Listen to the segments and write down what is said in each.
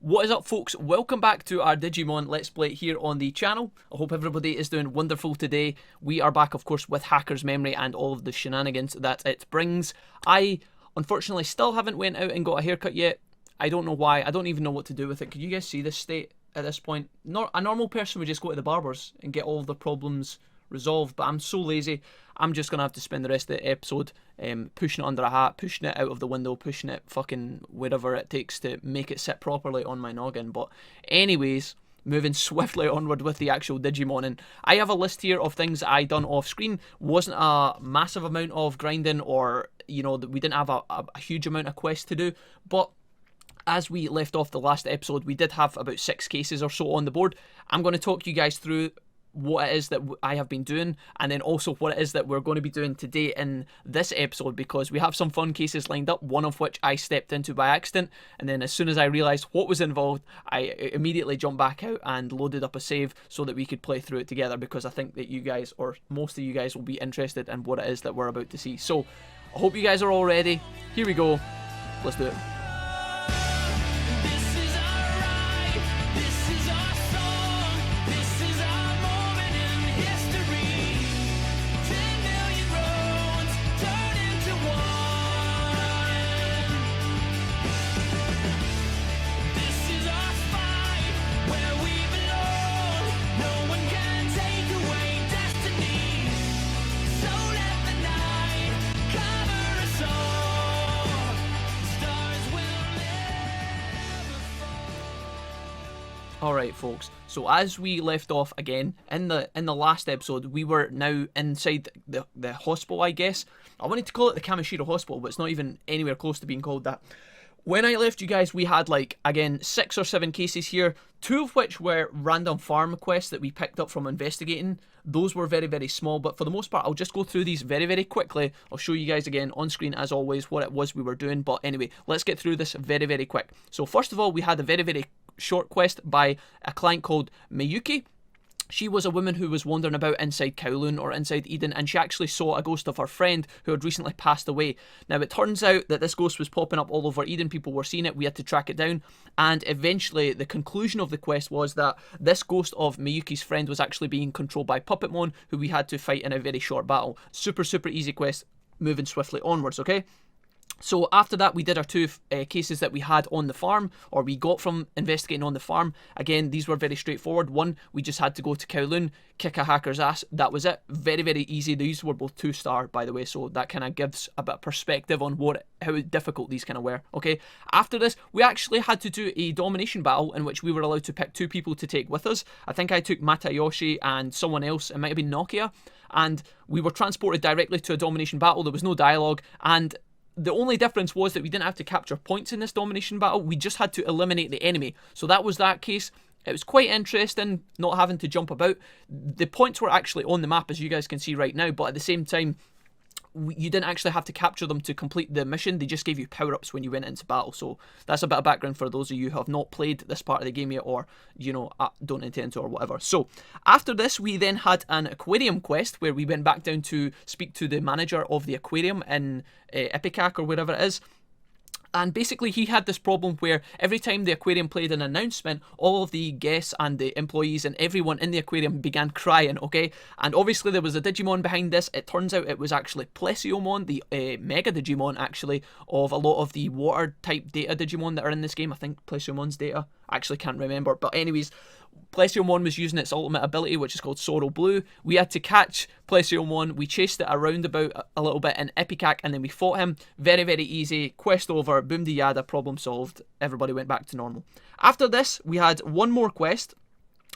What is up, folks? Welcome back to our Digimon Let's Play here on the channel. I hope everybody is doing wonderful today. We are back, of course, with Hacker's Memory and all of the shenanigans that it brings. I, unfortunately, still haven't went out and got a haircut yet. I don't know why. I don't even know what to do with it. Could you guys see this state at this point? A normal person would just go to the barbers and get all of their problems resolved, but I'm so lazy. I'm just gonna have to spend the rest of the episode pushing it under a hat, pushing it out of the window, pushing it fucking wherever it takes to make it sit properly on my noggin. But anyways, moving swiftly onward with the actual Digimon, and I have a list here of things that I done off screen. Wasn't a massive amount of grinding, or we didn't have a huge amount of quests to do, but as we left off the last episode, we did have about 6 cases or so on the board. I'm going to talk you guys through what it is that I have been doing, and then also what it is that we're going to be doing today in this episode, because we have some fun cases lined up, one of which I stepped into by accident, and then as soon as I realised what was involved, I immediately jumped back out and loaded up a save so that we could play through it together, because I think that you guys, or most of you guys, will be interested in what it is that we're about to see. So I hope you guys are all ready. Here we go. Let's do it. Alright folks, so as we left off again in the last episode, we were now inside the hospital, I guess. I wanted to call it the Kamishiro Hospital, but it's not even anywhere close to being called that. When I left you guys, we had, like, again, 6 or 7 cases here, 2 of which were random farm quests that we picked up from investigating. Those were very, very small, but for the most part, I'll just go through these very, very quickly. I'll show you guys again on screen, as always, what it was we were doing. But anyway, let's get through this very, very quick. So first of all, we had a very, very short quest by a client called Miyuki. She was a woman who was wandering about inside Kowloon, or inside Eden, and she actually saw a ghost of her friend who had recently passed away. Now, it turns out that this ghost was popping up all over Eden. People were seeing it. We had to track it down, and eventually the conclusion of the quest was that this ghost of Miyuki's friend was actually being controlled by Puppetmon, who we had to fight in a very short battle. Super, super easy quest, moving swiftly onwards, okay? So after that, we did our 2 cases that we had on the farm, or we got from investigating on the farm. Again, these were very straightforward. One, we just had to go to Kowloon, kick a hacker's ass. That was it. Very, very easy. These were both 2-star, by the way, so that kind of gives a bit of perspective on how difficult these kind of were. Okay. After this, we actually had to do a domination battle in which we were allowed to pick 2 people to take with us. I think I took Matayoshi and someone else. It might have been Nokia, and we were transported directly to a domination battle. There was no dialogue, and the only difference was that we didn't have to capture points in this domination battle. We just had to eliminate the enemy. So that was that case. It was quite interesting not having to jump about. The points were actually on the map, as you guys can see right now, but at the same time, you didn't actually have to capture them to complete the mission. They just gave you power-ups when you went into battle. So that's a bit of background for those of you who have not played this part of the game yet, or, don't intend to, or whatever. So after this, we then had an aquarium quest where we went back down to speak to the manager of the aquarium in Ipecac, or wherever it is. And basically, he had this problem where every time the aquarium played an announcement, all of the guests and the employees and everyone in the aquarium began crying, okay? And obviously, there was a Digimon behind this. It turns out it was actually Plesiomon, the Mega Digimon, actually, of a lot of the water-type data Digimon that are in this game. I think Plesiomon's data. I actually can't remember. But anyways, Plesiomon was using its ultimate ability, which is called Sorrow Blue. We had to catch Plesiomon. We chased it around about a little bit in Ipecac, and then we fought him. Very, very easy. Quest over. Boom de yada. Problem solved. Everybody went back to normal. After this, we had one more quest.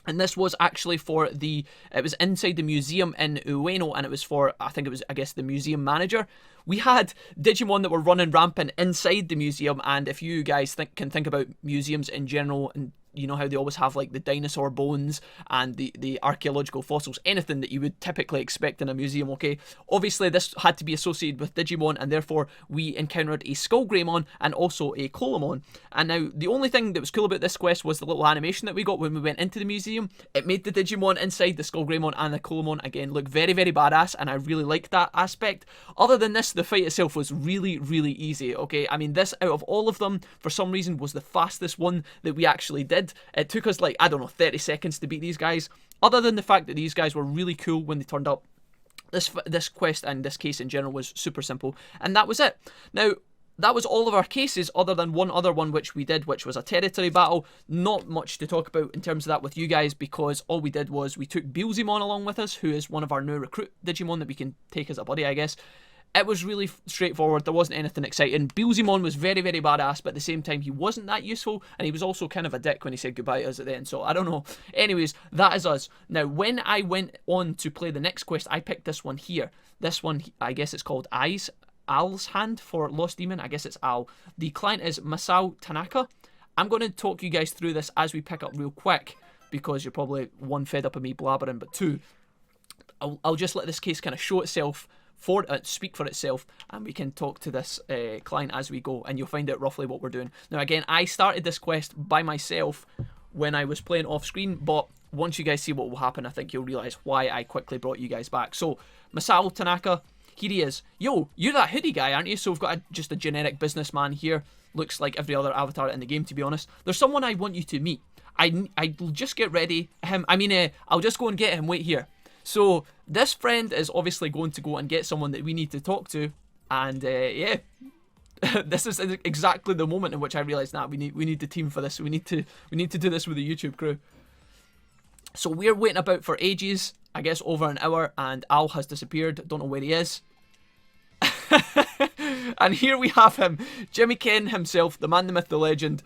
And this was actually for it was inside the museum in Ueno, and it was for, I guess, the museum manager. We had Digimon that were running rampant inside the museum, and if you guys can think about museums in general, and you know how they always have like the dinosaur bones and the archaeological fossils, anything that you would typically expect in a museum, okay? Obviously this had to be associated with Digimon, and therefore we encountered a Skullgreymon and also a Colamon. And now the only thing that was cool about this quest was the little animation that we got when we went into the museum. It made the Digimon inside, the Skullgreymon and the Colamon, again look very, very badass, and I really liked that aspect. Other than this, the fight itself was really, really easy, okay? I mean, this, out of all of them, for some reason was the fastest one that we actually did. It took us like, I don't know, 30 seconds to beat these guys. Other than the fact that these guys were really cool when they turned up, this quest and this case in general was super simple, and that was it. Now, that was all of our cases other than one other one which we did, which was a territory battle. Not much to talk about in terms of that with you guys, because all we did was we took Beelzemon along with us, who is one of our new recruit Digimon that we can take as a buddy, I guess. It was really straightforward. There wasn't anything exciting. Beelzemon was very, very badass, but at the same time, he wasn't that useful, and he was also kind of a dick when he said goodbye to us at the end, so I don't know. Anyways, that is us. Now, when I went on to play the next quest, I picked this one here. This one, I guess it's called Al's Hand for Lost Demon. I guess it's Al. The client is Masao Tanaka. I'm going to talk you guys through this as we pick up real quick, because you're probably, one, fed up of me blabbering, but two, I'll just let this case kind of show itself, speak for itself, and we can talk to this client as we go, and you'll find out roughly what we're doing. Now again, I started this quest by myself when I was playing off screen, but once you guys see what will happen, I think you'll realise why I quickly brought you guys back. So, Masao Tanaka, here he is. Yo, you're that hoodie guy, aren't you? So we've got just a generic businessman here. Looks like every other avatar in the game, to be honest. There's someone I want you to meet. I'll just get ready. I'll just go and get him. Wait here. So this friend is obviously going to go and get someone that we need to talk to, and yeah, this is exactly the moment in which I realised that we need the team for this. We need to do this with the YouTube crew. So we're waiting about for ages, I guess over an hour, and Al has disappeared. Don't know where he is. And here we have him, Jimmy Cayne himself, the man, the myth, the legend,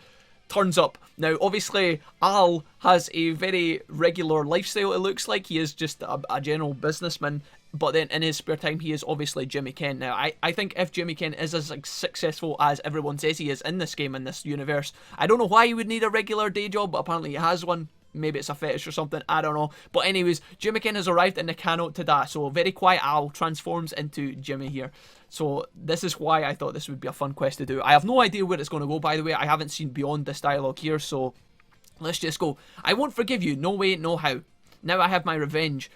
turns up. Now, obviously, Al has a very regular lifestyle, it looks like. He is just a general businessman, but then in his spare time, he is obviously Jimmy Cayne. Now, I think if Jimmy Cayne is as successful as everyone says he is in this game, in this universe, I don't know why he would need a regular day job, but apparently he has one. Maybe it's a fetish or something, I don't know. But anyways, Jimmy Cayne has arrived in Nakano today, so very quiet Al transforms into Jimmy here. So this is why I thought this would be a fun quest to do. I have no idea where it's going to go, by the way. I haven't seen beyond this dialogue here, so let's just go. I won't forgive you, no way, no how. Now I have my revenge,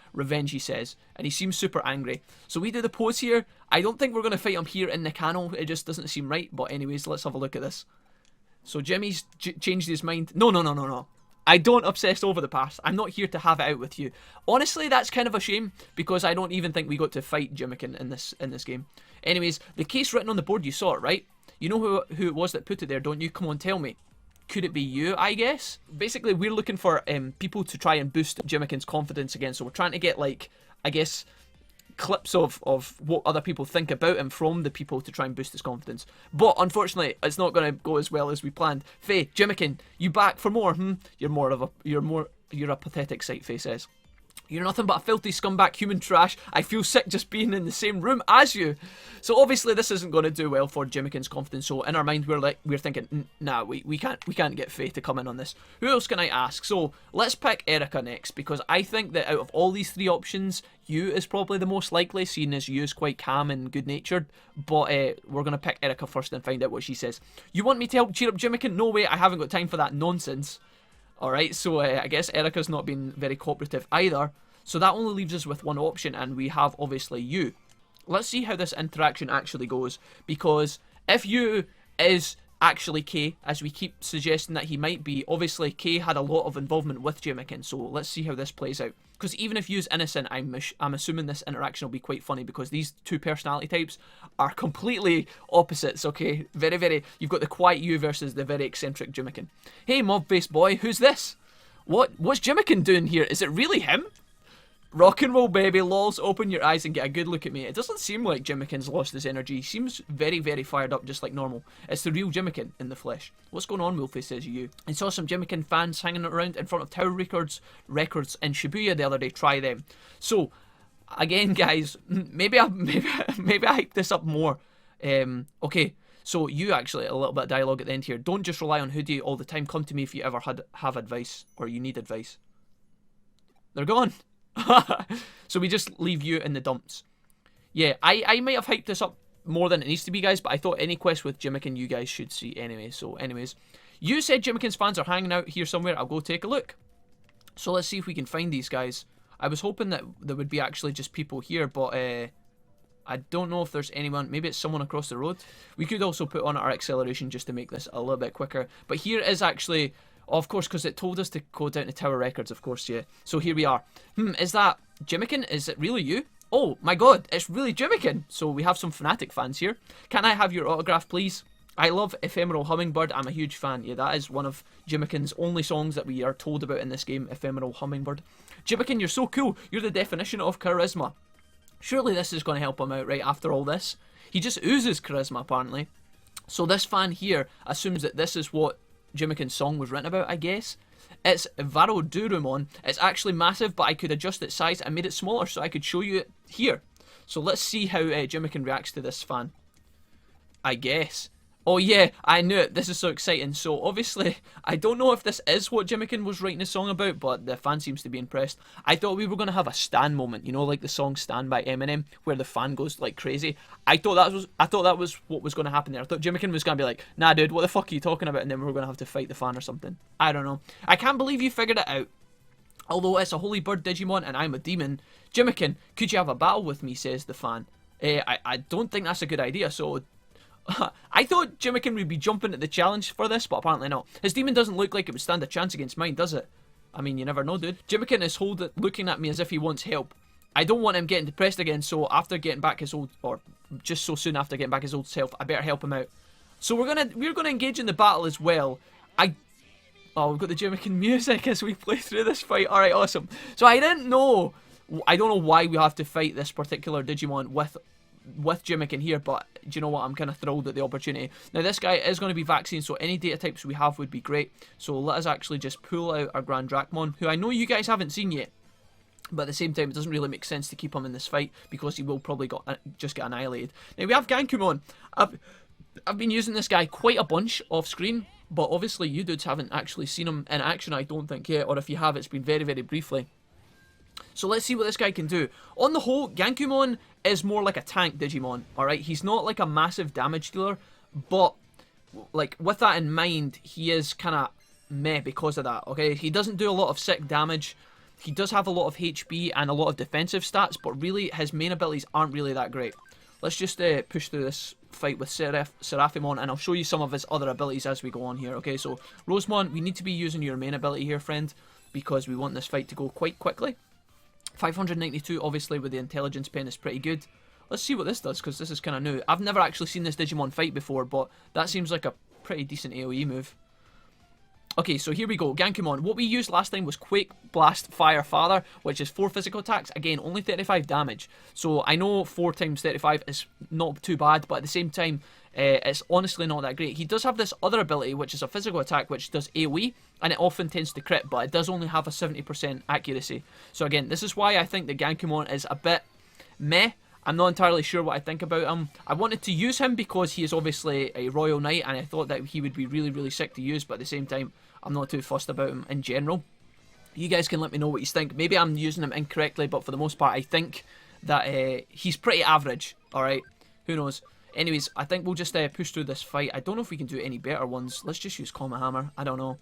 he says, and he seems super angry. So we do the pose here. I don't think we're going to fight him here in Nakano, it just doesn't seem right, but anyways, let's have a look at this. So Jimmy's changed his mind. No. I don't obsess over the past. I'm not here to have it out with you. Honestly, that's kind of a shame, because I don't even think we got to fight Jimmikin in this game. Anyways, the case written on the board, you saw it, right? You know who it was that put it there, don't you? Come on, tell me. Could it be you, I guess? Basically, we're looking for people to try and boost Jimmikin's confidence again. So we're trying to get, like, I guess, clips of what other people think about him from the people to try and boost his confidence. But unfortunately, it's not going to go as well as we planned. Faye, Jimmikin, you back for more? You're a pathetic sight, Faye says. You're nothing but a filthy scumbag human trash. I feel sick just being in the same room as you. So obviously this isn't going to do well for Jimmikin's confidence. So in our mind we're thinking, nah, we can't get Faye to come in on this. Who else can I ask? So let's pick Erica next, because I think that out of all these three options, you is probably the most likely, seeing as you is quite calm and good-natured. But we're going to pick Erica first and find out what she says. You want me to help cheer up Jimmikin? No way, I haven't got time for that nonsense. Alright, so I guess Erica's not been very cooperative either. So that only leaves us with one option, and we have obviously you. Let's see how this interaction actually goes, because if you is actually Kay, as we keep suggesting that he might be, obviously Kay had a lot of involvement with Jimmikin, so let's see how this plays out. Because even if you's innocent, I'm assuming this interaction will be quite funny, because these two personality types are completely opposites, okay? Very, very... You've got the quiet you versus the very eccentric Jimmikin. Hey, mob-faced boy, who's this? What's Jimmikin doing here? Is it really him? Rock and roll, baby. Lols, open your eyes and get a good look at me. It doesn't seem like Jimmikin's lost his energy. He seems very, very fired up, just like normal. It's the real Jimmikin in the flesh. What's going on, Wolfie, says you. I saw some Jimmikin fans hanging around in front of Tower Records in Shibuya the other day. Try them. So, again, guys, maybe I hype this up more. Okay, So you actually, a little bit of dialogue at the end here. Don't just rely on Hoodie all the time. Come to me if you ever have advice or you need advice. They're gone. So we just leave you in the dumps. Yeah, I might have hyped this up more than it needs to be, guys, but I thought any quest with Jimmikin you guys should see anyway. So anyways, you said Jimmikin's fans are hanging out here somewhere. I'll go take a look. So let's see if we can find these guys. I was hoping that there would be actually just people here, but I don't know if there's anyone. Maybe it's someone across the road. We could also put on our acceleration just to make this a little bit quicker. But here is actually, of course, because it told us to go down to Tower Records, of course, yeah. So here we are. Is that Jimmikin? Is it really you? Oh my god, it's really Jimmikin. So we have some Fnatic fans here. Can I have your autograph, please? I love Ephemeral Hummingbird. I'm a huge fan. Yeah, that is one of Jimmikin's only songs that we are told about in this game, Ephemeral Hummingbird. Jimmikin, you're so cool. You're the definition of charisma. Surely this is going to help him out, right, after all this. He just oozes charisma, apparently. So this fan here assumes that this is what Jimmikin's song was written about, I guess. It's Varodurumon. It's actually massive, but I could adjust its size and made it smaller so I could show you it here. So let's see how Jimmikin reacts to this fan. I guess. Oh yeah, I knew it. This is so exciting. So obviously, I don't know if this is what Jimmikin was writing a song about, but the fan seems to be impressed. I thought we were going to have a Stan moment, you know, like the song Stan by Eminem, where the fan goes like crazy. I thought that was what was going to happen there. I thought Jimmikin was going to be like, nah dude, what the fuck are you talking about? And then we were going to have to fight the fan or something. I don't know. I can't believe you figured it out. Although it's a holy bird Digimon and I'm a demon. Jimmikin, could you have a battle with me, says the fan. I don't think that's a good idea, so... I thought Jimmikin would be jumping at the challenge for this, but apparently not. His demon doesn't look like it would stand a chance against mine, does it? I mean, you never know, dude. Jimmikin is looking at me as if he wants help. I don't want him getting depressed again, so after getting back his old, or just so soon after getting back his old self, I better help him out. So we're gonna engage in the battle as well. Oh, we've got the Jimmikin music as we play through this fight. All right, awesome. So I don't know why we have to fight this particular Digimon with Jimmikin here, but do you know what? I'm kind of thrilled at the opportunity. Now, this guy is going to be vaccine, so any data types we have would be great. So let us actually just pull out our Grand Dracmon, who I know you guys haven't seen yet. But at the same time, it doesn't really make sense to keep him in this fight because he will probably just get annihilated. Now, we have Gankumon. I've been using this guy quite a bunch off screen, but obviously you dudes haven't actually seen him in action, I don't think, yet. Or if you have, it's been very, very briefly. So let's see what this guy can do. On the whole, Gankumon is more like a tank Digimon, alright? He's not like a massive damage dealer, but like with that in mind, he is kind of meh because of that, okay? He doesn't do a lot of sick damage. He does have a lot of HP and a lot of defensive stats, but really his main abilities aren't really that great. Let's just push through this fight with Seraphimon, and I'll show you some of his other abilities as we go on here, okay? So, Rosemon, we need to be using your main ability here, friend, because we want this fight to go quite quickly. 592, obviously, with the intelligence pen is pretty good. Let's see what this does, because this is kind of new. I've never actually seen this Digimon fight before, but that seems like a pretty decent AoE move. Okay, so here we go. Gankumon. What we used last time was Quake, Blast, Fire, Father, which is 4 physical attacks. Again, only 35 damage. So I know 4 times 35 is not too bad, but at the same time, it's honestly not that great. He does have this other ability, which is a physical attack, which does AoE, and it often tends to crit, but it does only have a 70% accuracy. So again, this is why I think the Gankumon is a bit meh. I'm not entirely sure what I think about him. I wanted to use him because he is obviously a Royal Knight, and I thought that he would be really, really sick to use, but at the same time, I'm not too fussed about him in general. You guys can let me know what you think. Maybe I'm using him incorrectly, but for the most part, I think that he's pretty average, alright? Who knows? Anyways, I think we'll just push through this fight. I don't know if we can do any better ones. Let's just use Comet Hammer. I don't know.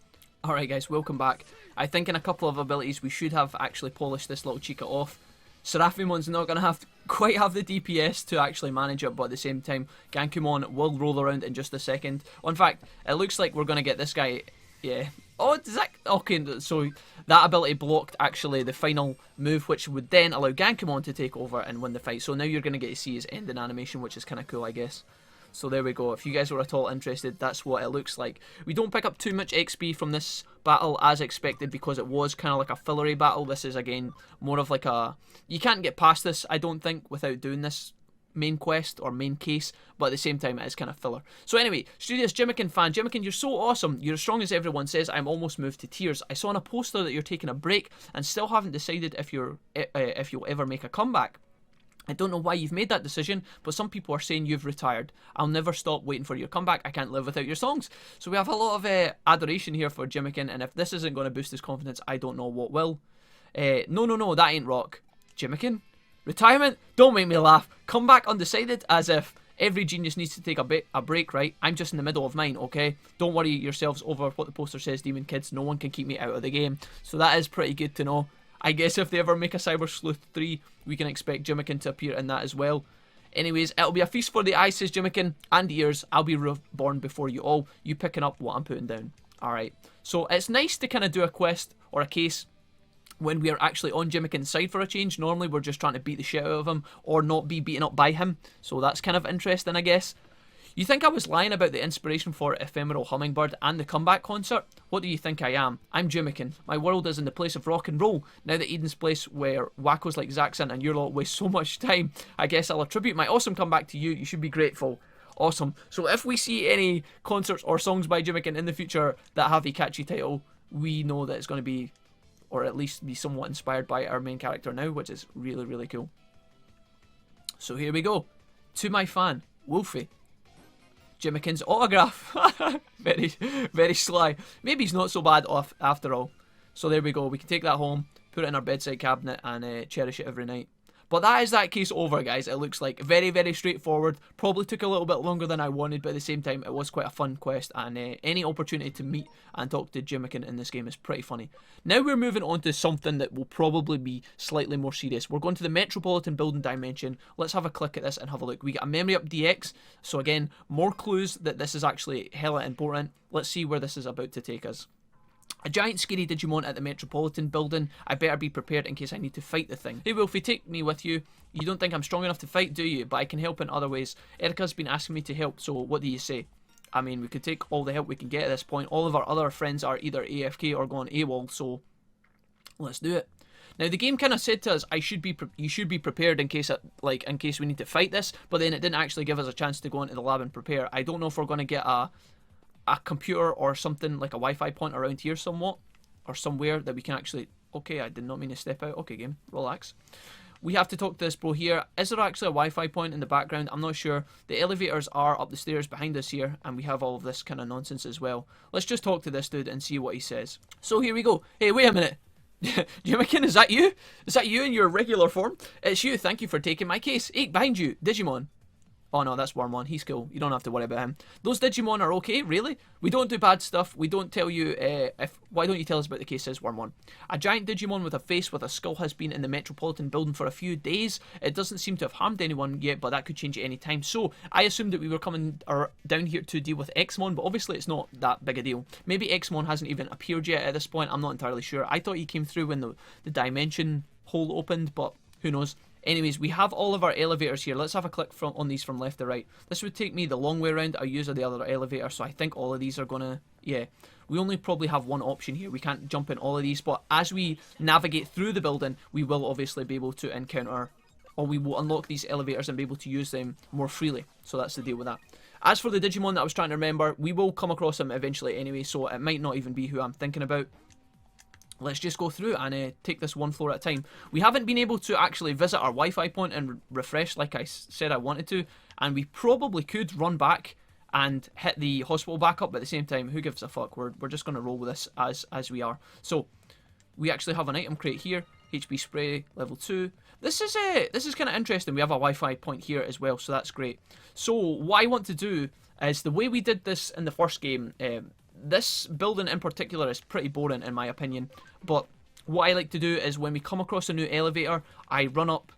Alright guys, welcome back. I think in a couple of abilities, we should have actually polished this little chica off. Seraphimon's not going to quite have the DPS to actually manage it, but at the same time, Gankumon will roll around in just a second. In fact, it looks like we're going to get this guy, yeah. Oh, does that... Okay, so that ability blocked actually the final move, which would then allow Gankumon to take over and win the fight. So now you're going to get to see his ending animation, which is kind of cool, I guess. So there we go. If you guys were at all interested, that's what it looks like. We don't pick up too much XP from this battle as expected because it was kind of like a fillery battle. This is, again, more of like a... You can't get past this, I don't think, without doing this main quest or main case, but at the same time it is kind of filler. So anyway, Studios Jimmikin fan. Jimmikin, you're so awesome. You're as strong as everyone says. I'm almost moved to tears. I saw on a poster that you're taking a break and still haven't decided if you'll ever make a comeback. I don't know why you've made that decision, but some people are saying you've retired. I'll never stop waiting for your comeback. I can't live without your songs. So we have a lot of adoration here for Jimikin, and if this isn't going to boost his confidence, I don't know what will. No, that ain't rock. Jimikin? Retirement? Don't make me laugh. Come back undecided as if every genius needs to take a break, right? I'm just in the middle of mine, okay? Don't worry yourselves over what the poster says, Demon Kids. No one can keep me out of the game. So that is pretty good to know. I guess if they ever make a Cyber Sleuth 3, we can expect Jimikin to appear in that as well. Anyways, it'll be a feast for the eyes, says Jimikin, and ears. I'll be reborn before you all. You picking up what I'm putting down. Alright. So it's nice to kind of do a quest or a case when we are actually on Jimikin's side for a change. Normally we're just trying to beat the shit out of him or not be beaten up by him. So that's kind of interesting, I guess. You think I was lying about the inspiration for Ephemeral Hummingbird and the comeback concert? What do you think I am? I'm Jimikin. My world is in the place of rock and roll. Now that Eden's place where wackos like Zaxxon and your lot waste so much time, I guess I'll attribute my awesome comeback to you. You should be grateful. Awesome. So if we see any concerts or songs by Jimikin in the future that have a catchy title, we know that it's going to be, or at least be somewhat inspired by our main character now, which is really, really cool. So here we go. To my fan, Wolfie. Jimikin's autograph. Very, very sly. Maybe he's not so bad off after all. So there we go. We can take that home, put it in our bedside cabinet, and cherish it every night. But that is that case over, guys. It looks like very, very straightforward. Probably took a little bit longer than I wanted, but at the same time, it was quite a fun quest. And any opportunity to meet and talk to Jimikin in this game is pretty funny. Now we're moving on to something that will probably be slightly more serious. We're going to the Metropolitan Building dimension. Let's have a click at this and have a look. We get a memory up DX. So again, more clues that this is actually hella important. Let's see where this is about to take us. A giant scary Digimon at the Metropolitan Building. I better be prepared in case I need to fight the thing. Hey Wolfie, take me with you. You don't think I'm strong enough to fight, do you? But I can help in other ways. Erica's been asking me to help, so what do you say? I mean, we could take all the help we can get at this point. All of our other friends are either AFK or gone AWOL, so let's do it. Now the game kind of said to us, you should be prepared in case we need to fight this, but then it didn't actually give us a chance to go into the lab and prepare. I don't know if we're going to get a computer or something like a Wi-Fi point around here somewhat, or somewhere that we can actually... Okay, I did not mean to step out. Okay, game, relax. We have to talk to this bro here. Is there actually a Wi-Fi point in the background? I'm not sure. The elevators are up the stairs behind us here, and we have all of this kind of nonsense as well. Let's just talk to this dude and see what he says. So here we go. Hey, wait a minute. Jimikin, is that you? Is that you in your regular form? It's you. Thank you for taking my case. Hey, behind you, Digimon. Oh no, that's Wormon. He's cool. You don't have to worry about him. Those Digimon are okay, really? We don't do bad stuff. We don't tell you why don't you tell us about the case, says Wormon. A giant Digimon with a face with a skull has been in the Metropolitan Building for a few days. It doesn't seem to have harmed anyone yet, but that could change at any time. So, I assumed that we were coming down here to deal with Cmon, but obviously it's not that big a deal. Maybe Cmon hasn't even appeared yet at this point. I'm not entirely sure. I thought he came through when the dimension hole opened, but who knows. Anyways, we have all of our elevators here. Let's have a click on these from left to right. This would take me the long way around. I'll use the other elevator, so I think all of these are gonna... Yeah, we only probably have one option here. We can't jump in all of these, but as we navigate through the building, we will obviously be able to encounter... Or we will unlock these elevators and be able to use them more freely. So that's the deal with that. As for the Digimon that I was trying to remember, we will come across him eventually anyway, so it might not even be who I'm thinking about. Let's just go through and take this one floor at a time. We haven't been able to actually visit our Wi-Fi point and refresh like I said I wanted to. And we probably could run back and hit the hospital back up, but at the same time, who gives a fuck? We're just going to roll with this as we are. So, we actually have an item crate here. HP spray, level 2. This is kind of interesting. We have a Wi-Fi point here as well, so that's great. So, what I want to do is, the way we did this in the first game... this building in particular is pretty boring in my opinion, but what I like to do is when we come across a new elevator, I run up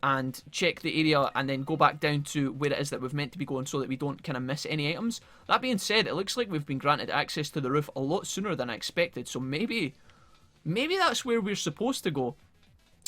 and check the area and then go back down to where it is that we've meant to be going so that we don't kind of miss any items. That being said, it looks like we've been granted access to the roof a lot sooner than I expected, so maybe that's where we're supposed to go.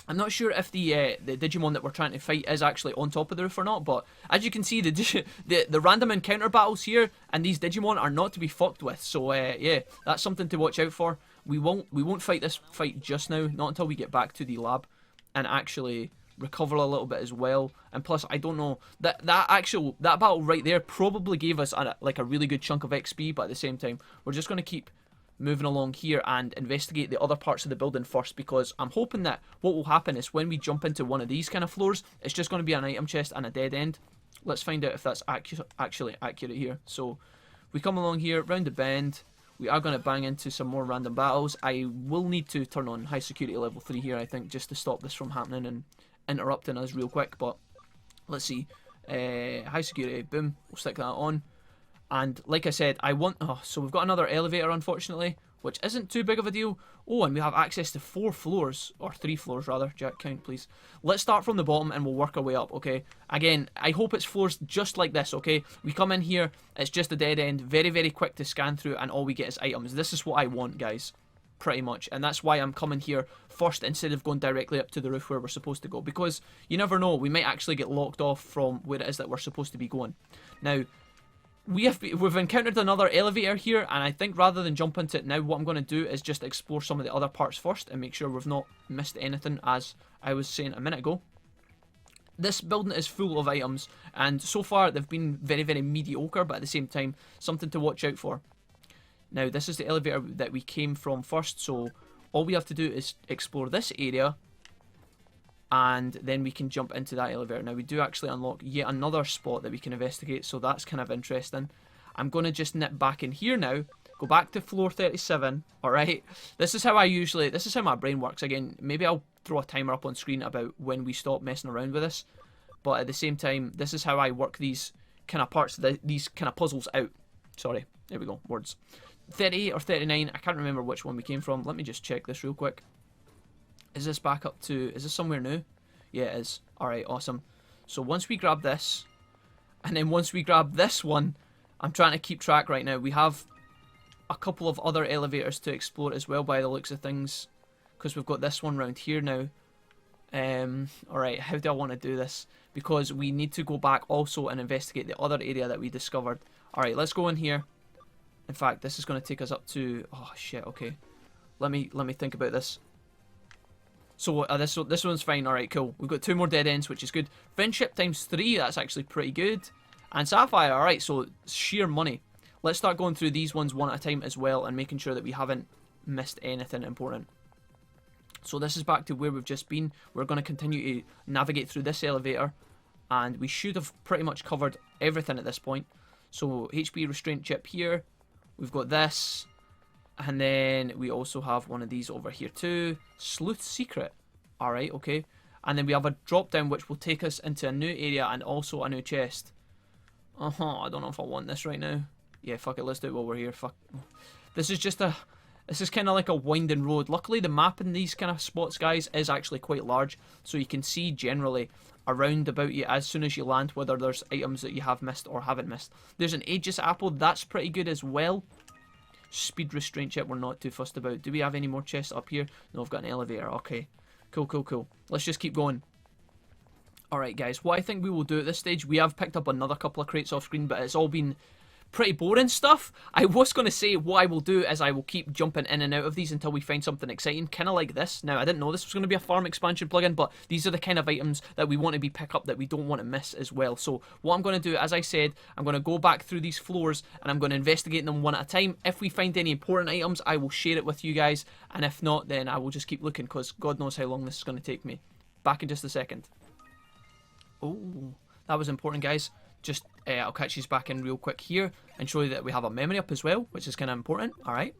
I'm not sure if the Digimon that we're trying to fight is actually on top of the roof or not, but as you can see, the random encounter battles here and these Digimon are not to be fucked with. So yeah, that's something to watch out for. We won't fight this fight just now, not until we get back to the lab and actually recover a little bit as well. And plus, I don't know, that battle right there probably gave us like a really good chunk of XP, but at the same time, we're just going to keep moving along here and investigate the other parts of the building first, because I'm hoping that what will happen is when we jump into one of these kind of floors, it's just going to be an item chest and a dead end. Let's find out if that's actually accurate here. So we come along here, round the bend. We are going to bang into some more random battles. I will need to turn on high security level 3 here, I think, just to stop this from happening and interrupting us real quick. But let's see. High security, boom. We'll stick that on. And like I said, so we've got another elevator, unfortunately, which isn't too big of a deal. Oh, and we have access to 4 floors, or 3 floors rather. Jack, count please. Let's start from the bottom and we'll work our way up, okay? Again, I hope it's floors just like this, okay? We come in here, it's just a dead end, very, very quick to scan through, and all we get is items. This is what I want, guys, pretty much. And that's why I'm coming here first instead of going directly up to the roof where we're supposed to go, because you never know, we might actually get locked off from where it is that we're supposed to be going. Now, we've encountered another elevator here, and I think rather than jump into it now, what I'm going to do is just explore some of the other parts first and make sure we've not missed anything, as I was saying a minute ago. This building is full of items, and so far they've been very, very mediocre, but at the same time, something to watch out for. Now, this is the elevator that we came from first, so all we have to do is explore this area, and then we can jump into that elevator. Now, we do actually unlock yet another spot that we can investigate, so that's kind of interesting. I'm going to just nip back in here now, go back to floor 37, alright? This is how my brain works. Again, maybe I'll throw a timer up on screen about when we stop messing around with this, but at the same time, this is how I work these kind of parts, these kind of puzzles out. Sorry, there we go, words. 38 or 39, I can't remember which one we came from. Let me just check this real quick. Is this back up to... Is this somewhere new? Yeah, it is. Alright, awesome. So once we grab this, and then once we grab this one, I'm trying to keep track right now. We have a couple of other elevators to explore as well by the looks of things, because we've got this one round here now. Alright, how do I want to do this? Because we need to go back also and investigate the other area that we discovered. Alright, let's go in here. In fact, this is going to take us up to... Oh, shit, okay. Let me think about this. So this one's fine. Alright, cool. We've got 2 more dead ends, which is good. Friendship times 3, that's actually pretty good. And Sapphire, alright, so sheer money. Let's start going through these ones one at a time as well and making sure that we haven't missed anything important. So this is back to where we've just been. We're going to continue to navigate through this elevator, and we should have pretty much covered everything at this point. So HP restraint chip here. We've got this. And then we also have one of these over here too. Sleuth secret. Alright, okay. And then we have a drop down which will take us into a new area and also a new chest. I don't know if I want this right now. Yeah, fuck it, let's do it while we're here. Fuck. This is kind of like a winding road. Luckily the map in these kind of spots, guys, is actually quite large. So you can see generally around about you as soon as you land whether there's items that you have missed or haven't missed. There's an Aegis apple, that's pretty good as well. Speed restraint chip we're not too fussed about. Do we have any more chests up here? No, I've got an elevator. Okay. Cool, cool, cool. Let's just keep going. Alright, guys. What I think we will do at this stage, we have picked up another couple of crates off screen, but it's all been pretty boring stuff. I was going to say what I will do is I will keep jumping in and out of these until we find something exciting, kind of like this. Now, I didn't know this was going to be a farm expansion plugin, but these are the kind of items that we want to be pick up that we don't want to miss as well. So what I'm going to do, as I said, I'm going to go back through these floors and I'm going to investigate them one at a time. If we find any important items, I will share it with you guys, and if not, then I will just keep looking, because God knows how long this is going to take me. Back in just a second. Oh, that was important, guys. Just, I'll catch you back in real quick here and show you that we have a memory up as well, which is kind of important. Alright.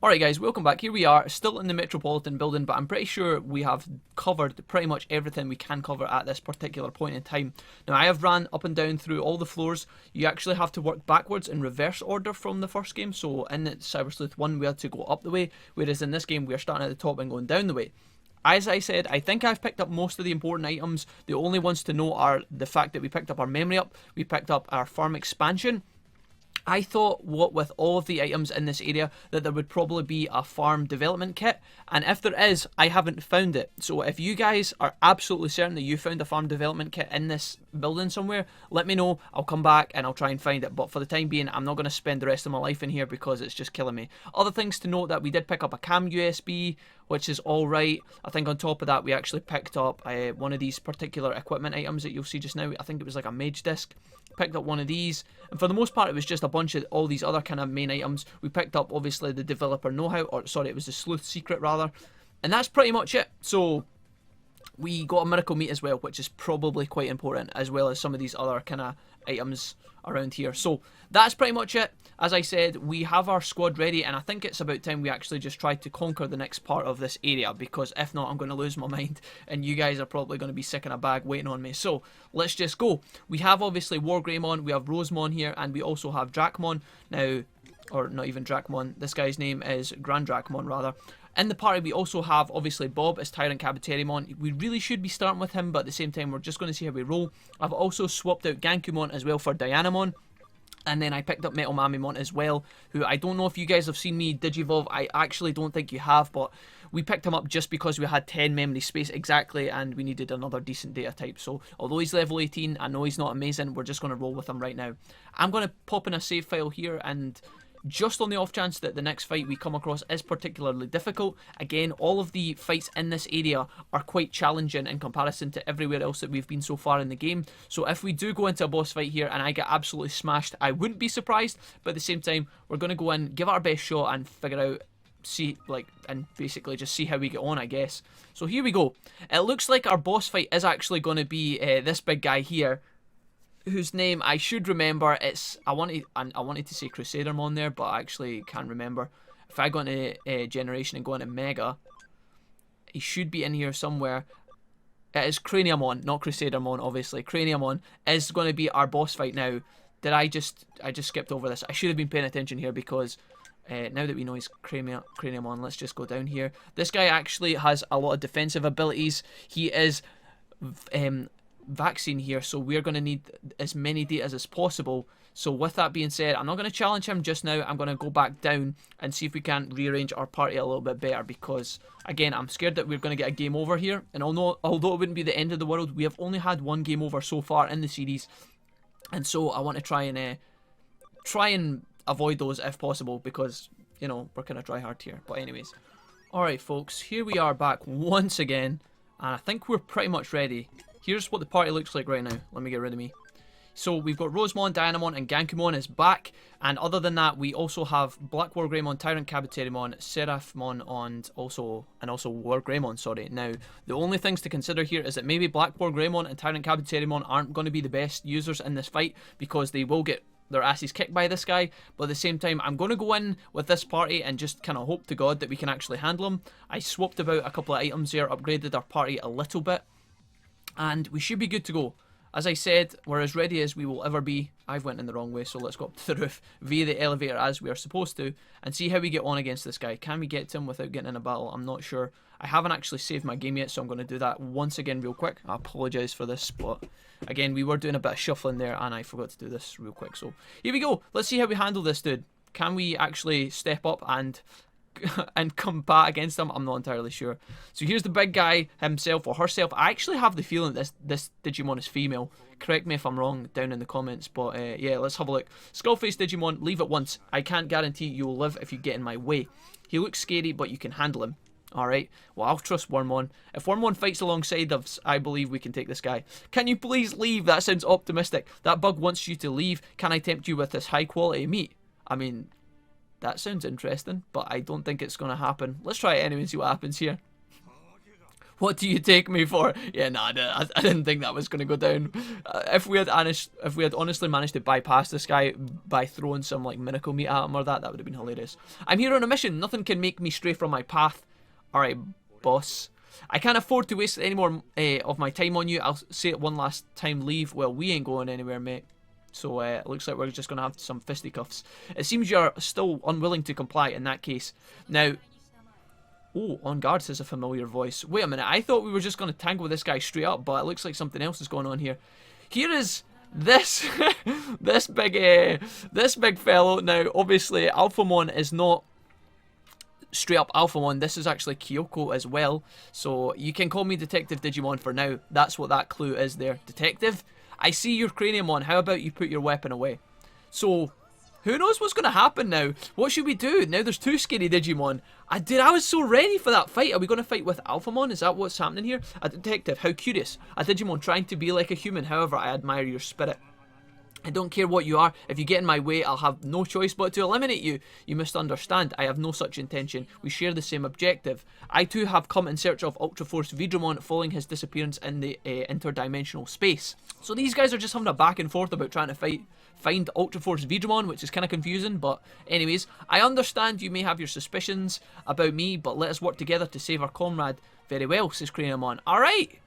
Alright, guys, welcome back. Here we are, still in the Metropolitan Building, but I'm pretty sure we have covered pretty much everything we can cover at this particular point in time. Now, I have ran up and down through all the floors. You actually have to work backwards in reverse order from the first game. So in Cyber Sleuth 1, we had to go up the way, whereas in this game, we are starting at the top and going down the way. As I said, I think I've picked up most of the important items. The only ones to know are the fact that we picked up our memory up, we picked up our farm expansion. I thought, what with all of the items in this area, that there would probably be a farm development kit, and if there is, I haven't found it. So if you guys are absolutely certain that you found a farm development kit in this building somewhere, let me know. I'll come back and I'll try and find it, but for the time being, I'm not going to spend the rest of my life in here because it's just killing me. Other things to note, that we did pick up a cam USB, which is alright. I think on top of that, we actually picked up one of these particular equipment items that you'll see just now. I think it was like a mage disc. Picked up one of these, and for the most part it was just a bunch of all these other kind of main items. We picked up obviously the developer know-how, or sorry, it was the sleuth secret rather, and that's pretty much it. So we got a miracle meat as well, which is probably quite important, as well as some of these other kind of items around here. So that's pretty much it. As I said, we have our squad ready, and I think it's about time we actually just try to conquer the next part of this area, because if not, I'm going to lose my mind, and you guys are probably going to be sick in a bag waiting on me. So let's just go. We have obviously Wargreymon, we have Rosemon here, and we also have Dracmon. Now, or not even Dracmon, this guy's name is Grand Dracmon rather. In the party, we also have, obviously, Bob as Tyrant Kabuterimon. We really should be starting with him, but at the same time, we're just going to see how we roll. I've also swapped out Gankumon as well for Dianamon. And then I picked up Metal Mamimon as well, who I don't know if you guys have seen me Digivolve. I actually don't think you have, but we picked him up just because we had 10 memory space exactly, and we needed another decent data type. So, although he's level 18, I know he's not amazing, we're just going to roll with him right now. I'm going to pop in a save file here, and just on the off chance that the next fight we come across is particularly difficult, again, all of the fights in this area are quite challenging in comparison to everywhere else that we've been so far in the game. So if we do go into a boss fight here and I get absolutely smashed, I wouldn't be surprised, but at the same time, we're going to go in, give it our best shot, and figure out, and basically just see how we get on, I guess. So here we go. It looks like our boss fight is actually going to be this big guy here, whose name I should remember. I wanted to say Crusadermon there, but I actually can't remember. If I go into Generation and go into Mega, he should be in here somewhere. It is Craniamon, not Crusadermon, obviously. Craniamon is going to be our boss fight now. I just skipped over this. I should have been paying attention here, because now that we know he's Craniamon, let's just go down here. This guy actually has a lot of defensive abilities. He is vaccine here, so we're going to need as many data as possible. So with that being said, I'm not going to challenge him just now. I'm going to go back down and see if we can rearrange our party a little bit better, because again, I'm scared that we're going to get a game over here, and although it wouldn't be the end of the world, we have only had one game over so far in the series, and so I want to try and avoid those if possible, because, you know, we're going to try hard here. But anyways, alright folks, here we are back once again, and I think we're pretty much ready. Here's what the party looks like right now. Let me get rid of me. So we've got Rosemon, Dianamon, and Gankumon is back. And other than that, we also have Black Wargreymon, Tyrant Kabuterimon, Seraphmon, and also Wargreymon, sorry. Now, the only things to consider here is that maybe Black Wargreymon and Tyrant Kabuterimon aren't going to be the best users in this fight, because they will get their asses kicked by this guy. But at the same time, I'm going to go in with this party and just kind of hope to God that we can actually handle them. I swapped about a couple of items there, upgraded our party a little bit, and we should be good to go. As I said, we're as ready as we will ever be. I've went in the wrong way, so let's go up to the roof via the elevator as we are supposed to, and see how we get on against this guy. Can we get to him without getting in a battle? I'm not sure. I haven't actually saved my game yet, so I'm going to do that once again real quick. I apologise for this, but again, we were doing a bit of shuffling there, and I forgot to do this real quick. So here we go. Let's see how we handle this dude. Can we actually step up and combat against him? I'm not entirely sure. So here's the big guy himself or herself. I actually have the feeling this Digimon is female. Correct me if I'm wrong down in the comments, but yeah, let's have a look. Skullface Digimon, leave at once. I can't guarantee you'll live if you get in my way. He looks scary, but you can handle him. Alright, well, I'll trust Wormmon. If Wormmon fights alongside us, I believe we can take this guy. Can you please leave? That sounds optimistic. That bug wants you to leave. Can I tempt you with this high quality meat? I mean, that sounds interesting, but I don't think it's going to happen. Let's try it anyway and see what happens here. What do you take me for? Yeah, nah, I didn't think that was going to go down. If we had honestly managed to bypass this guy by throwing some like miracle meat at him or that would have been hilarious. I'm here on a mission. Nothing can make me stray from my path. Alright, boss. I can't afford to waste any more of my time on you. I'll say it one last time, leave. Well, we ain't going anywhere, mate. So it looks like we're just going to have some fisticuffs. It seems you're still unwilling to comply in that case. Now, oh, on guard says a familiar voice. Wait a minute, I thought we were just going to tangle with this guy straight up, but it looks like something else is going on here. Here is this this big fellow. Now, obviously, Alphamon is not straight up Alphamon. This is actually Kyoko as well. So you can call me Detective Digimon for now. That's what that clue is there. Detective? I see your Craniamon. How about you put your weapon away? So Who knows what's going to happen now? What should we do? Now there's 2 scary Digimon. Dude, I was so ready for that fight. Are we going to fight with Alphamon? Is that what's happening here? A detective, how curious. A Digimon trying to be like a human. However, I admire your spirit. I don't care what you are. If you get in my way, I'll have no choice but to eliminate you. You must understand, I have no such intention. We share the same objective. I too have come in search of Ultra Force Vidramon following his disappearance in the interdimensional space. So these guys are just having a back and forth about trying to find Ultra Force Vidramon, which is kind of confusing, but anyways, I understand you may have your suspicions about me, but let us work together to save our comrade. Very well, says Craniamon. Alright!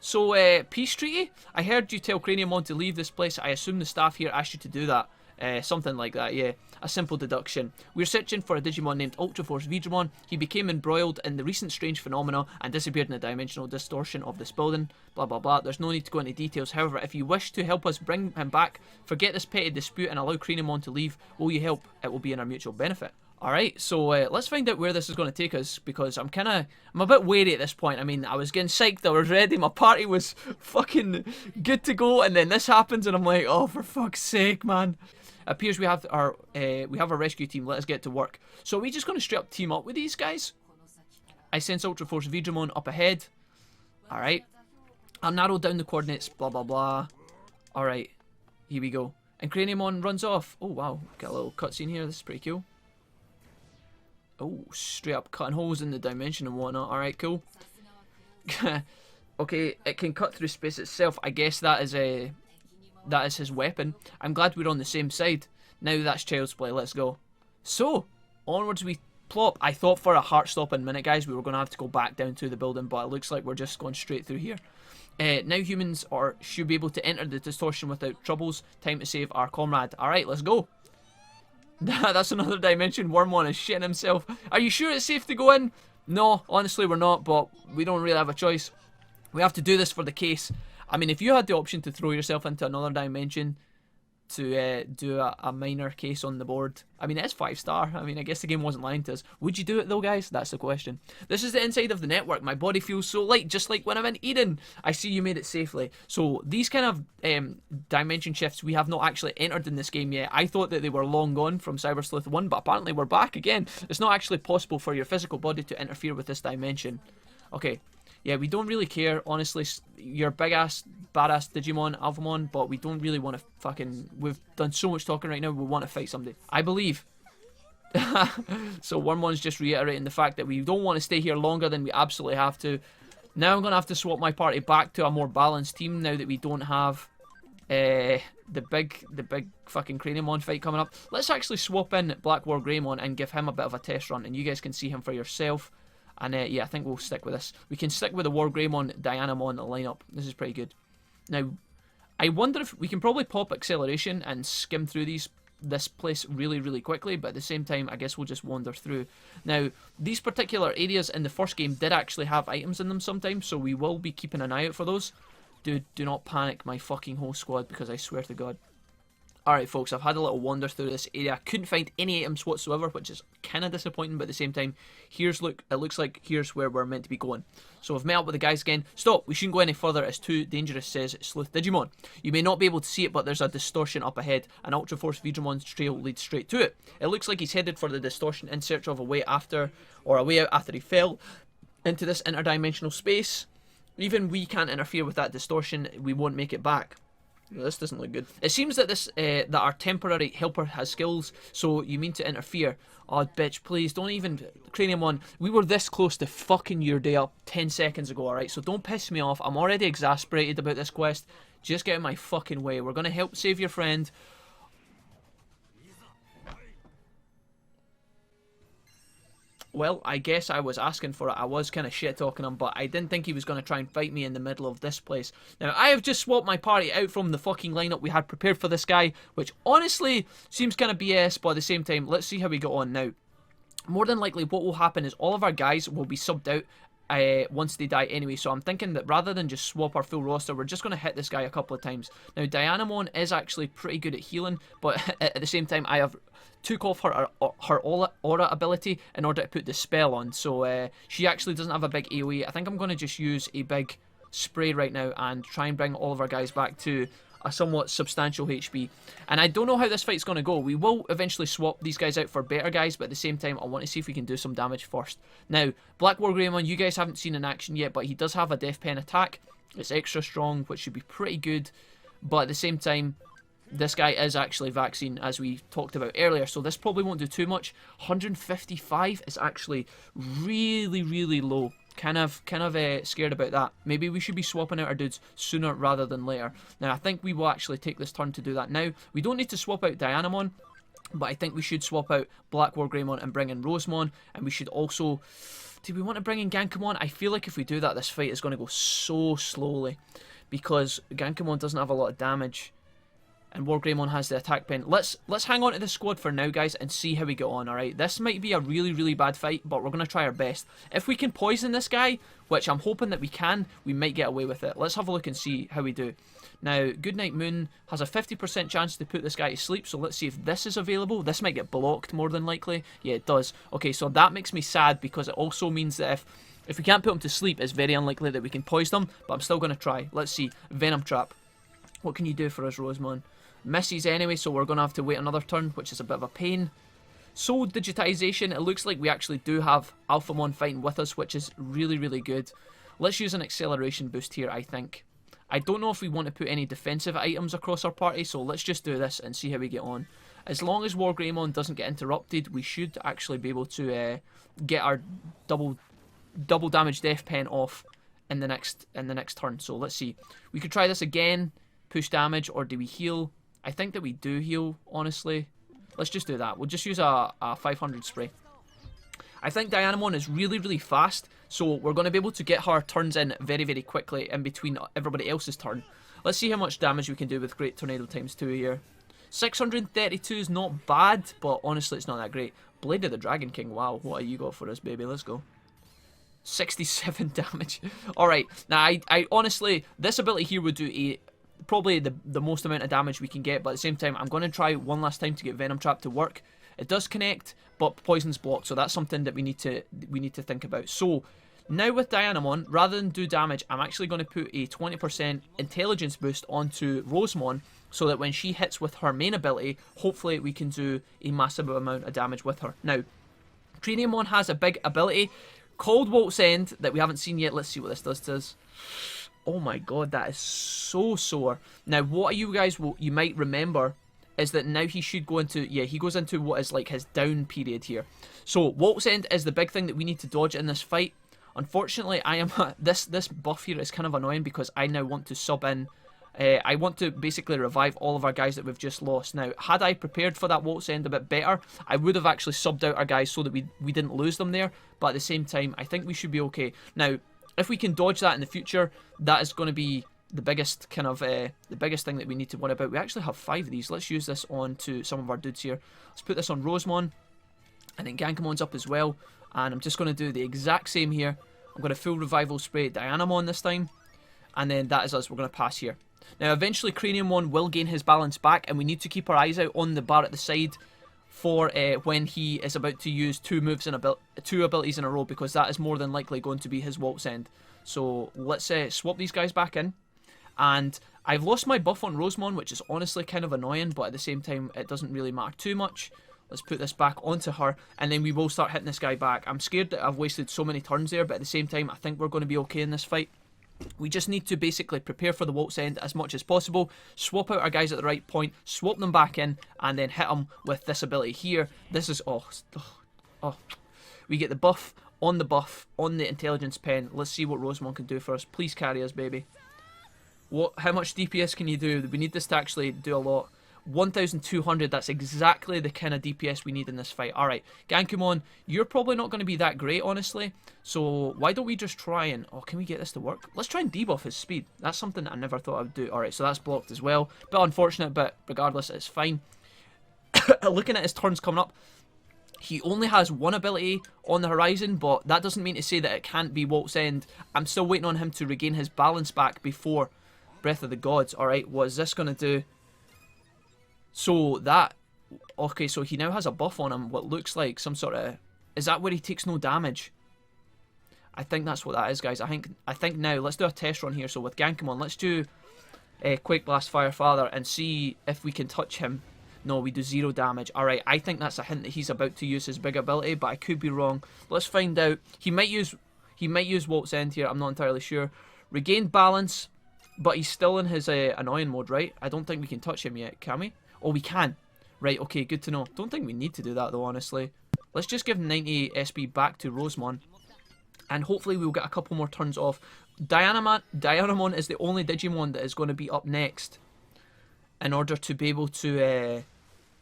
So, peace treaty? I heard you tell Craniamon to leave this place. I assume the staff here asked you to do that. Something like that, yeah. A simple deduction. We're searching for a Digimon named Ultra Force Vidramon. He became embroiled in the recent strange phenomena and disappeared in the dimensional distortion of this building. Blah, blah, blah. There's no need to go into details. However, if you wish to help us bring him back, forget this petty dispute and allow Craniamon to leave. Will you help? It will be in our mutual benefit. Alright, so let's find out where this is going to take us, because I'm a bit wary at this point. I mean, I was getting psyched, I was ready, my party was fucking good to go, and then this happens, and I'm like, oh, for fuck's sake, man. It appears we have our rescue team. Let us get to work. So are we just going to straight up team up with these guys? I sense Ultra Force Vidramon up ahead. Alright. I'll narrow down the coordinates, blah, blah, blah. Alright, here we go. And Craniamon runs off. Oh, wow, got a little cutscene here, this is pretty cool. Oh, straight up cutting holes in the dimension and whatnot. Alright, cool. Okay, it can cut through space itself. I guess that is his weapon. I'm glad we're on the same side. Now that's child's play, let's go. So, onwards we plop. I thought for a heart-stopping minute, guys, we were going to have to go back down to the building, but it looks like we're just going straight through here. Now humans should be able to enter the distortion without troubles. Time to save our comrade. Alright, let's go. That's another dimension. Wormon is shitting himself. Are you sure it's safe to go in? No, honestly we're not, but we don't really have a choice. We have to do this for the case. I mean, if you had the option to throw yourself into another dimension to do a minor case on the board, I mean, it's 5-star. I mean, I guess the game wasn't lying to us. Would you do it though, guys? That's the question. This is the inside of the network. My body feels so light, just like when I'm in Eden. I see you made it safely. So these kind of dimension shifts we have not actually entered in this game yet. I thought that they were long gone from Cyber Sleuth 1, but apparently we're back again. It's not actually possible for your physical body to interfere with this dimension. Okay. Yeah, we don't really care, honestly. You're big-ass, badass Digimon, Alphamon, but we don't really want to fucking... We've done so much talking right now, we want to fight somebody. I believe. So Wormon's just reiterating the fact that we don't want to stay here longer than we absolutely have to. Now I'm going to have to swap my party back to a more balanced team now that we don't have the big fucking Craniamon fight coming up. Let's actually swap in Black War Greymon and give him a bit of a test run, and you guys can see him for yourself. And yeah, I think we'll stick with this. We can stick with the War Greymon, Dianamon lineup. This is pretty good. Now, I wonder if we can probably pop acceleration and skim through this place really, really quickly, but at the same time, I guess we'll just wander through. Now, these particular areas in the first game did actually have items in them sometimes, so we will be keeping an eye out for those. Dude, do not panic my fucking whole squad, because I swear to God. Alright folks, I've had a little wander through this area. Couldn't find any items whatsoever, which is kind of disappointing, but at the same time, it looks like here's where we're meant to be going. So I've met up with the guys again. Stop, we shouldn't go any further, it's too dangerous, says Sleuth Digimon. You may not be able to see it, but there's a distortion up ahead. An Ultra Force Vidramon's trail leads straight to it. It looks like he's headed for the distortion in search of a way out after he fell into this interdimensional space. Even we can't interfere with that distortion, we won't make it back. This doesn't look good. It seems that that our temporary helper has skills, so you mean to interfere. Oh, bitch, please, don't even... Craniamon, we were this close to fucking your day up 10 seconds ago, alright? So don't piss me off. I'm already exasperated about this quest. Just get in my fucking way. We're gonna help save your friend. Well, I guess I was asking for it. I was kind of shit-talking him, but I didn't think he was going to try and fight me in the middle of this place. Now, I have just swapped my party out from the fucking lineup we had prepared for this guy, which honestly seems kind of BS, but at the same time, let's see how we get on now. More than likely, what will happen is all of our guys will be subbed out once they die anyway, so I'm thinking that rather than just swap our full roster, we're just going to hit this guy a couple of times. Now, Dianamon is actually pretty good at healing, but at the same time, I have took off her aura ability in order to put the spell on, so she actually doesn't have a big AoE. I think I'm going to just use a big spray right now and try and bring all of our guys back to a somewhat substantial HP. And I don't know how this fight's going to go. We will eventually swap these guys out for better guys, but at the same time, I want to see if we can do some damage first. Now, Black War Greymon, you guys haven't seen in action yet, but he does have a Death Pen attack. It's extra strong, which should be pretty good. But at the same time, this guy is actually vaccine, as we talked about earlier, so this probably won't do too much. 155 is actually really, really low. Kind of scared about that. Maybe we should be swapping out our dudes sooner rather than later. Now, I think we will actually take this turn to do that now. We don't need to swap out Dianamon, but I think we should swap out Black War Greymon and bring in Rosemon, and we should also... Do we want to bring in Gankumon? I feel like if we do that, this fight is going to go so slowly, because Gankumon doesn't have a lot of damage, and War Greymon has the attack pen. Let's hang on to the squad for now, guys, and see how we get on, alright? This might be a really, really bad fight, but we're going to try our best. If we can poison this guy, which I'm hoping that we can, we might get away with it. Let's have a look and see how we do. Now, Goodnight Moon has a 50% chance to put this guy to sleep, so let's see if this is available. This might get blocked more than likely. Yeah, it does. Okay, so that makes me sad, because it also means that if we can't put him to sleep, it's very unlikely that we can poison him, but I'm still going to try. Let's see. Venom Trap. What can you do for us, Rosemon? Misses anyway, so we're going to have to wait another turn, which is a bit of a pain. Soul Digitization. It looks like we actually do have Alphamon fighting with us, which is really, really good. Let's use an acceleration boost here, I think. I don't know if we want to put any defensive items across our party, so let's just do this and see how we get on. As long as War Greymon doesn't get interrupted, we should actually be able to get our double damage Death Pen off in the next turn. So let's see. We could try this again, push damage, or do we heal? I think that we do heal, honestly. Let's just do that. We'll just use a 500 spray. I think Dianamon is really, really fast, so we're going to be able to get her turns in very, very quickly in between everybody else's turn. Let's see how much damage we can do with Great Tornado ×2 here. 632 is not bad, but honestly it's not that great. Blade of the Dragon King, wow, what have you got for us, baby? Let's go. 67 damage. Alright, now I honestly, this ability here would do probably the most amount of damage we can get, but at the same time, I'm going to try one last time to get Venom Trap to work. It does connect, but poison's blocked, so that's something that we need to think about. So now with Dianamon, rather than do damage, I'm actually going to put a 20% intelligence boost onto Rosemon, so that when she hits with her main ability, hopefully we can do a massive amount of damage with her. Now, Craniumon has a big ability called Waltz End that we haven't seen yet. Let's see what this does to us. Oh my god, that is so sore. Now, what you guys you might remember is that now he should go into, yeah, he goes into what is like his down period here. So, Waltz End is the big thing that we need to dodge in this fight. Unfortunately, this buff here is kind of annoying because I now want to sub in. I want to basically revive all of our guys that we've just lost. Now, had I prepared for that Waltz End a bit better, I would have actually subbed out our guys so that we didn't lose them there. But at the same time, I think we should be okay. Now, if we can dodge that in the future, that is going to be the biggest kind of the biggest thing that we need to worry about. We actually have 5 of these. Let's use this on to some of our dudes here. Let's put this on Rosemon, and then Gankumon's up as well. And I'm just going to do the exact same here. I'm going to full revival spray Dianamon this time, and then that is us. We're going to pass here. Now, eventually, Craniumon will gain his balance back, and we need to keep our eyes out on the bar at the side for when he is about to use two abilities in a row, because that is more than likely going to be his Waltz End. So let's swap these guys back in. And I've lost my buff on Rosemon, which is honestly kind of annoying, but at the same time, it doesn't really matter too much. Let's put this back onto her, and then we will start hitting this guy back. I'm scared that I've wasted so many turns there, but at the same time, I think we're going to be okay in this fight. We just need to basically prepare for the Waltz End as much as possible, swap out our guys at the right point, swap them back in, and then hit them with this ability here. This is, oh. We get the buff on the intelligence pen. Let's see what Rosemon can do for us. Please carry us, baby. How much DPS can you do? We need this to actually do a lot. 1,200, that's exactly the kind of DPS we need in this fight. Alright, Gankumon, you're probably not going to be that great, honestly. So, why don't we just try and... Oh, can we get this to work? Let's try and debuff his speed. That's something that I never thought I would do. Alright, so that's blocked as well. Bit unfortunate, but regardless, it's fine. Looking at his turns coming up, he only has one ability on the horizon, but that doesn't mean to say that it can't be Waltz End. I'm still waiting on him to regain his balance back before Breath of the Gods. Alright, what is this going to do? So that, okay, so he now has a buff on him, what looks like some sort of, is that where he takes no damage? I think that's what that is, guys. I think now, let's do a test run here. So with Gankumon, let's do Quake Blast Fire Father and see if we can touch him. No, we do 0 damage. Alright, I think that's a hint that he's about to use his big ability, but I could be wrong. Let's find out. He might use Walt's End here, I'm not entirely sure. Regain balance, but he's still in his annoying mode, right? I don't think we can touch him yet, can we? Oh, we can. Right, okay, good to know. Don't think we need to do that though, honestly. Let's just give 90 SB back to Rosemon. And hopefully we'll get a couple more turns off. Dianamon is the only Digimon that is going to be up next in order to be able to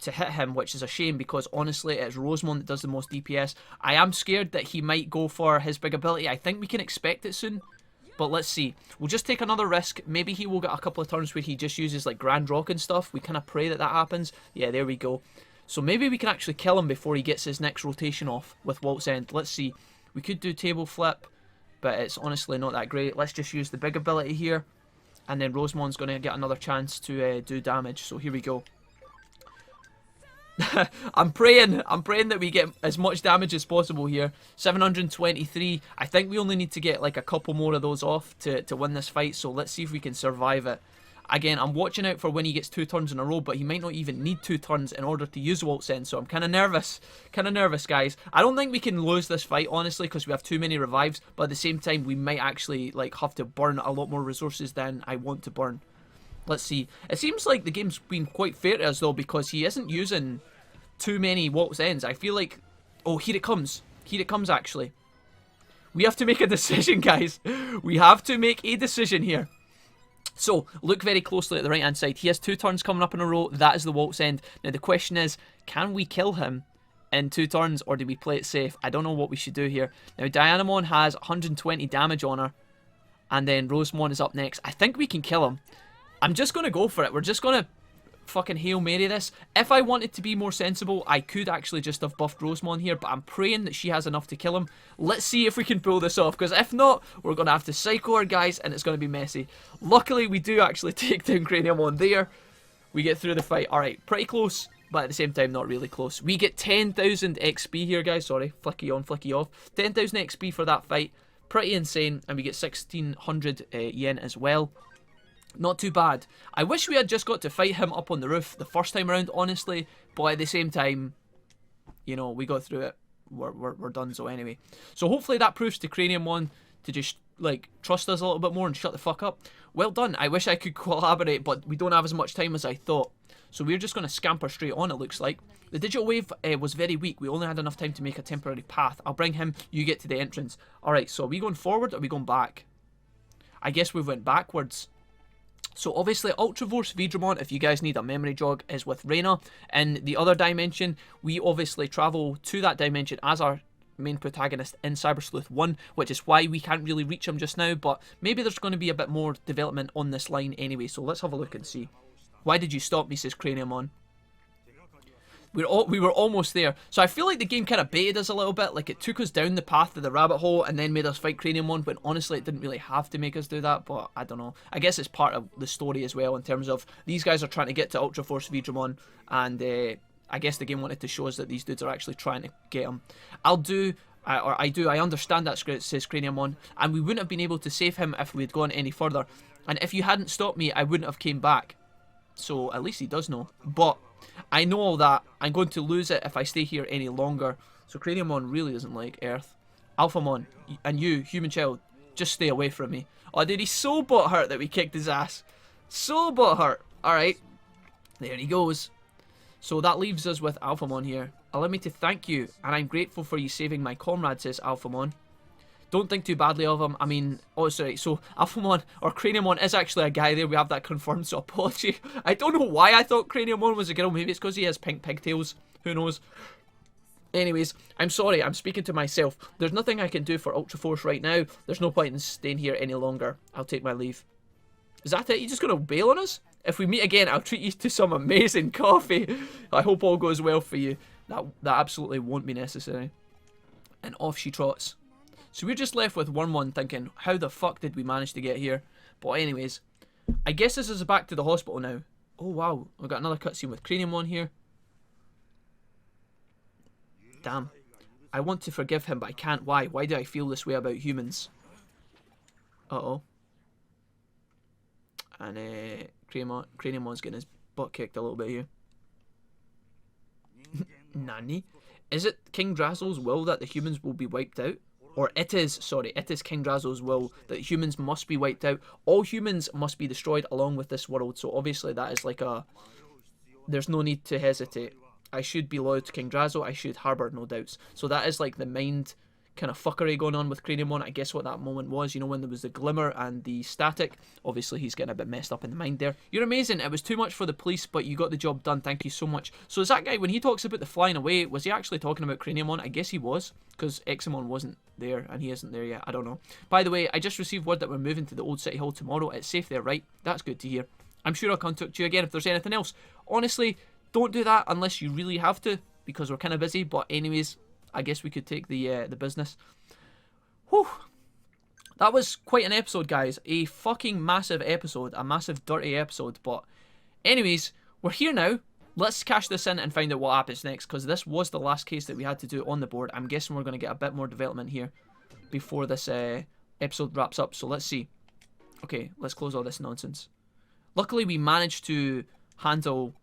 hit him, which is a shame because honestly it's Rosemon that does the most DPS. I am scared that he might go for his big ability. I think we can expect it soon, but let's see. We'll just take another risk. Maybe he will get a couple of turns where he just uses like Grand Rock and stuff. We kind of pray that that happens. Yeah, there we go. So maybe we can actually kill him before he gets his next rotation off with Walt's End. Let's see. We could do Table Flip, but it's honestly not that great. Let's just use the big ability here, and then Rosemon's going to get another chance to do damage. So here we go. I'm praying that we get as much damage as possible here. 723. I think we only need to get like a couple more of those off to win this fight. So let's see if we can survive it. Again, I'm watching out for when he gets 2 turns in a row, but he might not even need 2 turns in order to use Walt's End, so I'm kind of nervous. Kind of nervous, guys. I don't think we can lose this fight, honestly, because we have too many revives, but at the same time, we might actually like have to burn a lot more resources than I want to burn. Let's see. It seems like the game's been quite fair to us, though, because he isn't using too many Walt's Ends. I feel like... Oh, here it comes. Here it comes, actually. We have to make a decision, guys. We have to make a decision here. So, look very closely at the right-hand side. He has 2 turns coming up in a row. That is the Walt's End. Now, the question is, can we kill him in 2 turns, or do we play it safe? I don't know what we should do here. Now, Dianamon has 120 damage on her, and then Rosemon is up next. I think we can kill him. I'm just going to go for it. We're just going to fucking Hail Mary this. If I wanted to be more sensible, I could actually just have buffed Rosemon here, but I'm praying that she has enough to kill him. Let's see if we can pull this off, because if not, we're going to have to psycho our guys, and it's going to be messy. Luckily, we do actually take down Craniamon there. We get through the fight. Alright, pretty close, but at the same time, not really close. We get 10,000 XP here, guys. Sorry, flicky on, flicky off. 10,000 XP for that fight. Pretty insane, and we get 1,600 yen as well. Not too bad. I wish we had just got to fight him up on the roof the first time around, honestly. But at the same time, you know, we got through it. We're done, so anyway. So hopefully that proves to Craniamon to just, like, trust us a little bit more and shut the fuck up. Well done. I wish I could collaborate, but we don't have as much time as I thought. So we're just going to scamper straight on, it looks like. The digital wave was very weak. We only had enough time to make a temporary path. I'll bring him. You get to the entrance. Alright, so are we going forward or are we going back? I guess we went backwards. So obviously Ultra Force Vidramon, if you guys need a memory jog, is with Reina. In the other dimension, we obviously travel to that dimension as our main protagonist in Cyber Sleuth 1, which is why we can't really reach him just now, but maybe there's going to be a bit more development on this line anyway, so let's have a look and see. Why did you stop me, says Craniamon. We were almost there. So I feel like the game kind of baited us a little bit. Like, it took us down the path of the rabbit hole and then made us fight Craniamon, but honestly it didn't really have to make us do that, but I don't know. I guess it's part of the story as well, in terms of these guys are trying to get to Ultra Force Vidramon, and I guess the game wanted to show us that these dudes are actually trying to get him. I understand that, says Craniamon, and we wouldn't have been able to save him if we'd gone any further. And if you hadn't stopped me, I wouldn't have came back. So at least he does know. But I know that I'm going to lose it if I stay here any longer. So Craniamon really doesn't like Earth. Alphamon, and you, human child, just stay away from me. Oh dude, he's so butthurt that we kicked his ass. So butthurt. Alright. There he goes. So that leaves us with Alphamon here. Allow me to thank you, and I'm grateful for you saving my comrade, says Alphamon. Don't think too badly of him. I mean, oh sorry, so Alphamon, or Craniamon, is actually a guy there. We have that confirmed, so apology. I don't know why I thought Craniamon was a girl. Maybe it's because he has pink pigtails. Who knows? Anyways, I'm sorry, I'm speaking to myself. There's nothing I can do for Ultra Force right now. There's no point in staying here any longer. I'll take my leave. Is that it? You just gonna bail on us? If we meet again, I'll treat you to some amazing coffee. I hope all goes well for you. That absolutely won't be necessary. And off she trots. So we're just left with Wormmon thinking, how the fuck did we manage to get here? But anyways, I guess this is back to the hospital now. Oh wow, we've got another cutscene with Craniamon here. Damn. I want to forgive him, but I can't. Why? Why do I feel this way about humans? Uh-oh. And Cranemon's getting his butt kicked a little bit here. Nani? Is it King Drazo's will that the humans will be wiped out? Or it is King Drazo's will that humans must be wiped out. All humans must be destroyed along with this world. So obviously that is like a... There's no need to hesitate. I should be loyal to King Drazo. I should harbour no doubts. So that is like the mind kind of fuckery going on with Craneomon. I guess what that moment was, you know, when there was the glimmer and the static. Obviously he's getting a bit messed up in the mind there. You're amazing. It was too much for the police, but you got the job done. Thank you so much. So is that guy, when he talks about the flying away, was he actually talking about Craneomon? I guess he was, because Cmon wasn't there and he isn't there yet. I don't know. By the way, I just received word that we're moving to the old city hall tomorrow. It's safe there, right? That's good to hear. I'm sure I'll contact you again if there's anything else. Honestly, don't do that unless you really have to, because we're kind of busy. But anyways, I guess we could take the business. Whew. That was quite an episode, guys. A fucking massive episode. A massive dirty episode. But anyways, we're here now. Let's cash this in and find out what happens next, because this was the last case that we had to do on the board. I'm guessing we're going to get a bit more development here before this episode wraps up. So let's see. Okay, let's close all this nonsense. Luckily, we managed to handle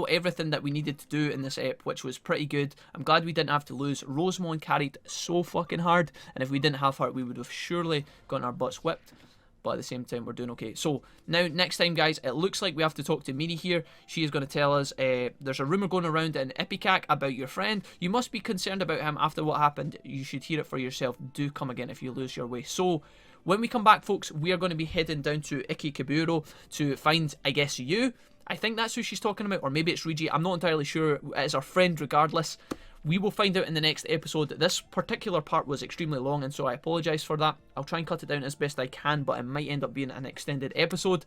everything that we needed to do in this ep, which was pretty good. I'm glad we didn't have to lose. Rosemon carried so fucking hard, and if we didn't have her, we would have surely gotten our butts whipped. But at the same time, we're doing okay. So now, next time, guys, it looks like we have to talk to Miri here. She is going to tell us there's a rumour going around in Ipecac about your friend. You must be concerned about him after what happened. You should hear it for yourself. Do come again if you lose your way. So when we come back, folks, we are going to be heading down to Ikikaburo to find, I guess, you. I think that's who she's talking about, or maybe it's Rigi. I'm not entirely sure. It is our friend regardless. We will find out in the next episode. This particular part was extremely long, and so I apologise for that. I'll try and cut it down as best I can, but it might end up being an extended episode.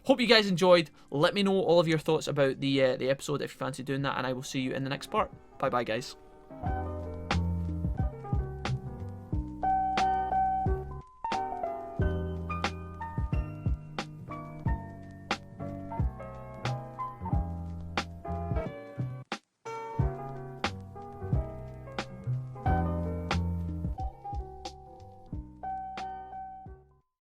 Hope you guys enjoyed. Let me know all of your thoughts about the episode if you fancy doing that, and I will see you in the next part. Bye-bye, guys.